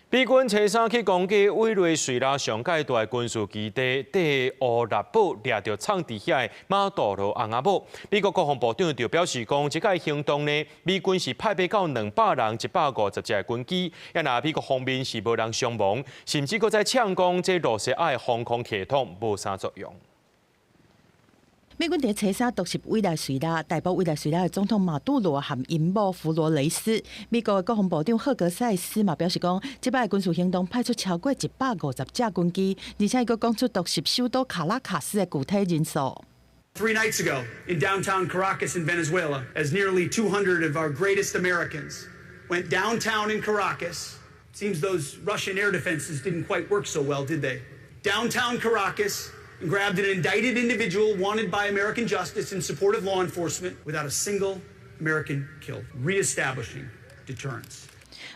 美军初三去攻击委内瑞拉上界大的军事基地第乌纳堡，掠到藏伫遐的马杜罗翁仔某。美国国防部长就表示讲，这个行动呢，美军是派备到200人、150只军机，也那美国方面是无人伤亡，甚至搁在呛讲这罗西亚的防空系统无啥作用。 美军伫初三毒袭委内瑞拉，逮捕委内瑞拉的总统马杜罗和因某弗罗雷斯。美国的国防部长赫格塞斯嘛表示讲，这摆军事行动派出超过150架军机，而且佫讲出毒袭首都卡拉卡斯的具体人数。 3 nights ago, in downtown Caracas in Venezuela, as nearly 200 of our greatest Americans went downtown in Caracas. Seems those Russian air defenses didn't quite work so well, did they? Downtown Caracas. And grabbed an indicted individual wanted by American justice in support of law enforcement without a single American killed, reestablishing deterrence.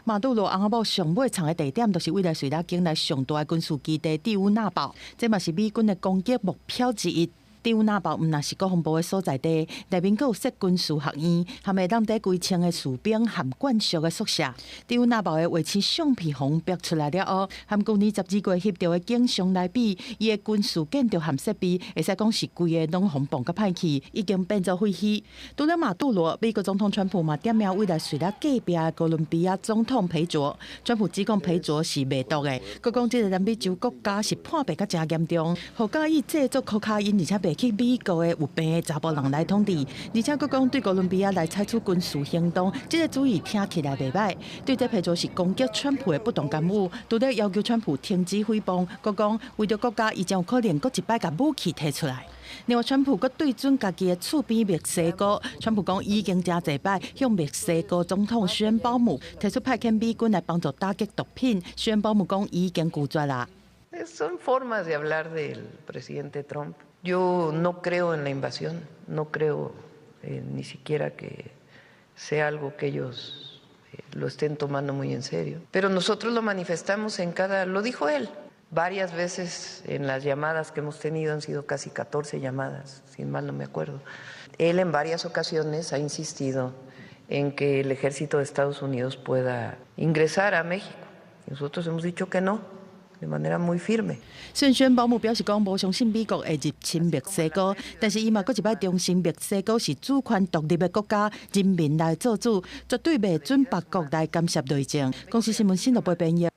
马杜罗翁仔某上尾藏的地点，就是委内瑞拉境内上大的军事基地蒂乌纳堡，这嘛是美军的攻击目标之一。 蒂乌纳堡毋但是国防部的所在地，内面阁有设军事学院，含会当地几千个士兵含眷属的宿舍。蒂乌纳堡的卫星相片风逼出来了后，含去年12月翕到的景象来比，伊的军事建筑含设备，会使讲是规个拢风暴甲歹去，已经变作废墟。除了马杜罗，美国总统川普嘛点名委内瑞拉隔壁的哥伦比亚总统裴佐，川普指控裴佐是卖毒的，佮讲这个南美洲国家是叛变甲真严重，互介意制作可卡因，而且去美国的有病的查甫人来统治，而且佫讲对哥伦比亚来采取军事行动，这个主意听起来袂歹。对这批做是攻击川普的不当干预，除了要求川普停止诽谤，佫讲为着国家，伊将有可能佫一摆甲武器摕出来。另外，川普佫对准家己的厝边墨西哥，川普讲已经真侪摆向墨西哥总统徐恩保姆提出派遣美军来帮助打击毒品，徐恩保姆讲已经拒绝啦。Son formas de hablar del presidente Trump. Yo no creo en la invasión, no creo ni siquiera que sea algo que ellos lo estén tomando muy en serio. Pero nosotros lo manifestamos en cada, lo dijo él, varias veces en las llamadas que hemos tenido, han sido casi 14 llamadas, si mal no me acuerdo. Él en varias ocasiones ha insistido en que el ejército de Estados Unidos pueda ingresar a México. Nosotros hemos dicho que no. de manera muy firme。孙宣保姆表示讲，无相信美国会入侵墨西哥，但是伊嘛搁一摆重申墨西哥是主权独立的国家，人民来做主，绝对袂准别国来干涉内政。公司新闻新闻部编译